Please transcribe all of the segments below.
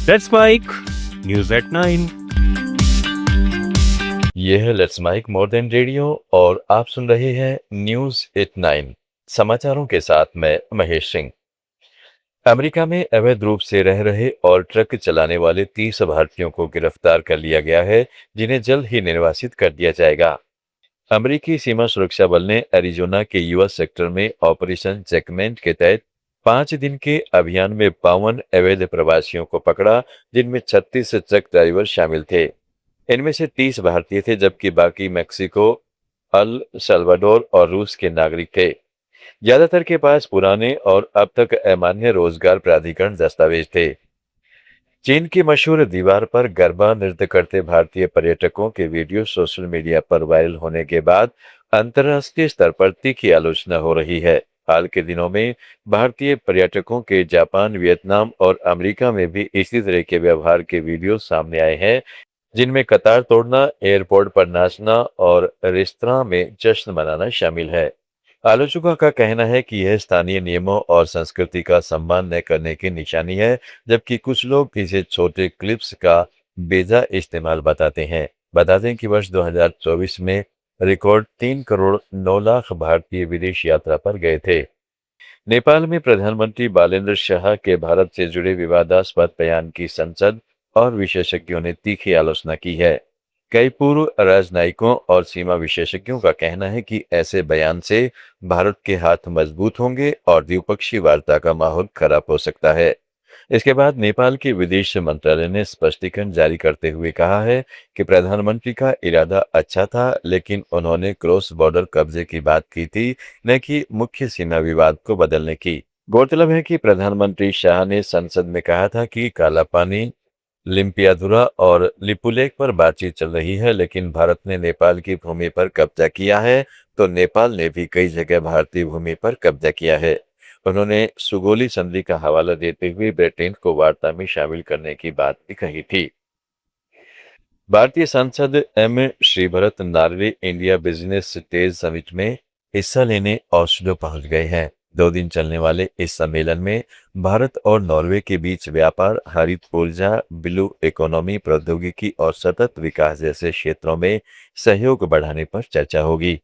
Let's mic news at 9। ये है let's mike more than radio और आप सुन रहे हैं न्यूज एट 9 समाचारों के साथ मैं महेश सिंह। अमेरिका में अवैध रूप से रह रहे और ट्रक चलाने वाले 30 भारतीयों को गिरफ्तार कर लिया गया है, जिन्हें जल्द ही निर्वासित कर दिया जाएगा। अमेरिकी सीमा सुरक्षा बल ने एरिजोना के यूएस सेक्टर में ऑपरेशन चेकमेंट के तहत 5 दिन के अभियान में 52 अवैध प्रवासियों को पकड़ा, जिनमें 36 ट्रक ड्राइवर शामिल थे। इनमें से 30 भारतीय थे, जबकि बाकी मैक्सिको, अल सल्वाडोर और रूस के नागरिक थे। ज्यादातर के पास पुराने और अब तक अमान्य रोजगार प्राधिकरण दस्तावेज थे। चीन की मशहूर दीवार पर गरबा नृत्य करते भारतीय पर्यटकों के वीडियो सोशल मीडिया पर वायरल होने के बाद अंतर्राष्ट्रीय स्तर पर तीखी आलोचना हो रही है। हाल के दिनों में भारतीय पर्यटकों के जापान, वियतनाम और अमेरिका में भी इसी तरह के व्यवहार के वीडियो सामने आए हैं, जिनमें कतार तोड़ना, एयरपोर्ट पर नाचना और रेस्तरां में जश्न मनाना शामिल है। आलोचकों का कहना है कि यह स्थानीय नियमों और संस्कृति का सम्मान न करने की निशानी है, जबकि कुछ लोग इसे छोटे क्लिप्स का बेजा इस्तेमाल बताते हैं। बता दें कि वर्ष 2024 में रिकॉर्ड 3 करोड़ 9 लाख भारतीय विदेश यात्रा पर गए थे। नेपाल में प्रधानमंत्री बालेंद्र शाह के भारत से जुड़े विवादास्पद बयान की संसद और विशेषज्ञों ने तीखी आलोचना की है। कई पूर्व राजनयिकों और सीमा विशेषज्ञों का कहना है कि ऐसे बयान से भारत के हाथ मजबूत होंगे और द्विपक्षीय वार्ता का माहौल खराब हो सकता है। इसके बाद नेपाल के विदेश मंत्रालय ने स्पष्टीकरण जारी करते हुए कहा है कि प्रधानमंत्री का इरादा अच्छा था, लेकिन उन्होंने क्रॉस बॉर्डर कब्जे की बात की थी, न कि मुख्य सीमा विवाद को बदलने की। गौरतलब है कि प्रधानमंत्री शाह ने संसद में कहा था कि कालापानी, लिम्पियाधुरा और लिपुलेख पर बातचीत चल रही है, लेकिन भारत ने नेपाल की भूमि पर कब्जा किया है, तो नेपाल ने भी कई जगह भारतीय भूमि पर कब्जा किया है। उन्होंने सुगोली संधि का हवाला देते हुए ब्रिटेन को वार्ता में शामिल करने की बात भी कही थी। भारतीय सांसद M Sribharat Norway India business stage summit में हिस्सा लेने ऑस्लो पहुंच गए हैं। 2 दिन चलने वाले इस सम्मेलन में भारत और नॉर्वे के बीच व्यापार, हरित ऊर्जा, ब्लू इकोनॉमी, प्रौद्योगिकी और सतत विकास जैसे क्षेत्रों में सहयोग बढ़ाने पर चर्चा होगी।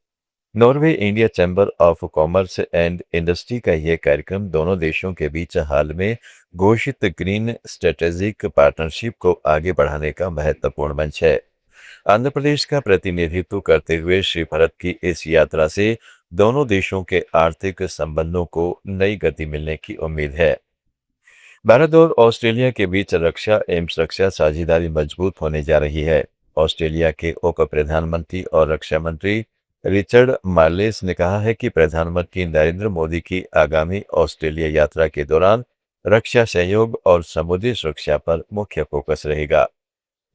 Norway India chamber of commerce and industry का यह कार्यक्रम दोनों देशों के बीच हाल में घोषित ग्रीन स्ट्रेटेजिक पार्टनरशिप को आगे बढ़ाने का महत्वपूर्ण मंच है। आंध्र प्रदेश का प्रतिनिधित्व करते हुए श्री भरत की इस यात्रा से दोनों देशों के आर्थिक संबंधों को नई गति मिलने की उम्मीद है। भारत और ऑस्ट्रेलिया के बीच रक्षा एवं सुरक्षा साझेदारी मजबूत होने जा रही है। ऑस्ट्रेलिया के उप प्रधानमंत्री और रक्षा मंत्री रिचर्ड मार्लेस ने कहा है कि प्रधानमंत्री नरेंद्र मोदी की आगामी ऑस्ट्रेलिया यात्रा के दौरान रक्षा सहयोग और समुद्री सुरक्षा पर मुख्य फोकस रहेगा।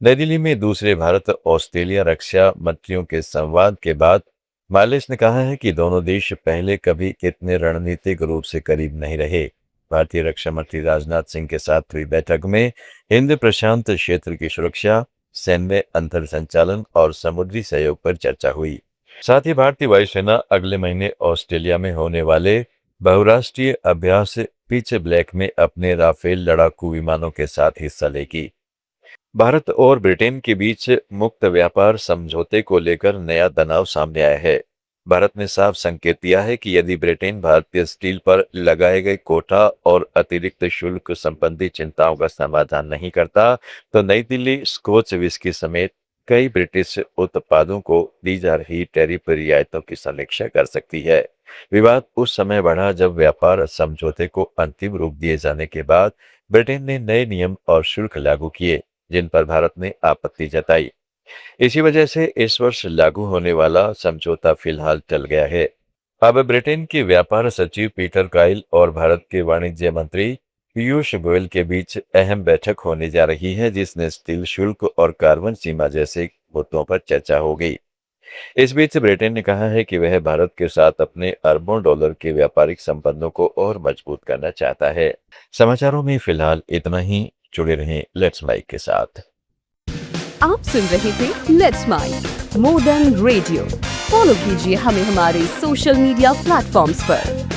नई दिल्ली में दूसरे भारत ऑस्ट्रेलिया रक्षा मंत्रियों के संवाद के बाद मार्लेस ने कहा है कि दोनों देश पहले कभी इतने रणनीतिक रूप से करीब नहीं रहे। भारतीय रक्षा मंत्री राजनाथ सिंह के साथ हुई बैठक में हिंद प्रशांत क्षेत्र की सुरक्षा, सैन्य अंतर संचालन और समुद्री सहयोग पर चर्चा हुई। साथ ही भारतीय वायुसेना अगले महीने ऑस्ट्रेलिया में होने वाले बहुराष्ट्रीय अभ्यास पिच ब्लैक में अपने राफेल लड़ाकू विमानों के साथ हिस्सा लेगी। भारत और ब्रिटेन के बीच मुक्त व्यापार समझौते को लेकर नया तनाव सामने आया है। भारत ने साफ संकेत दिया है कि यदि ब्रिटेन भारतीय स्टील पर लगाए गए कोटा और अतिरिक्त शुल्क संबंधी चिंताओं का समाधान नहीं करता, तो नई दिल्ली स्कॉच विस्की समेत कई ब्रिटिश उत्पादों को दी जा रही टैरिफ रियायतों की समीक्षा कर सकती है। विवाद उस समय बढ़ा जब व्यापार समझौते को अंतिम रूप दिए जाने के बाद ब्रिटेन ने नए नियम और शुल्क लागू किए, जिन पर भारत ने आपत्ति जताई। इसी वजह से इस वर्ष लागू होने वाला समझौता फिलहाल टल गया है। अब ब्रिटेन के व्यापार सचिव पीटर काइल और भारत के वाणिज्य मंत्री पीयूष गोयल के बीच अहम बैठक होने जा रही है, जिसमें स्टील शुल्क और कार्बन सीमा जैसे मुद्दों पर चर्चा होगी। इस बीच ब्रिटेन ने कहा है कि वह भारत के साथ अपने अरबों डॉलर के व्यापारिक संबंधों को और मजबूत करना चाहता है। समाचारों में फिलहाल इतना ही। जुड़े रहें लेट्स माइक के साथ। आप सुन रहे थे let's mike more than radio. Follow कीजिए हमें हमारे सोशल मीडिया प्लेटफॉर्म्स पर।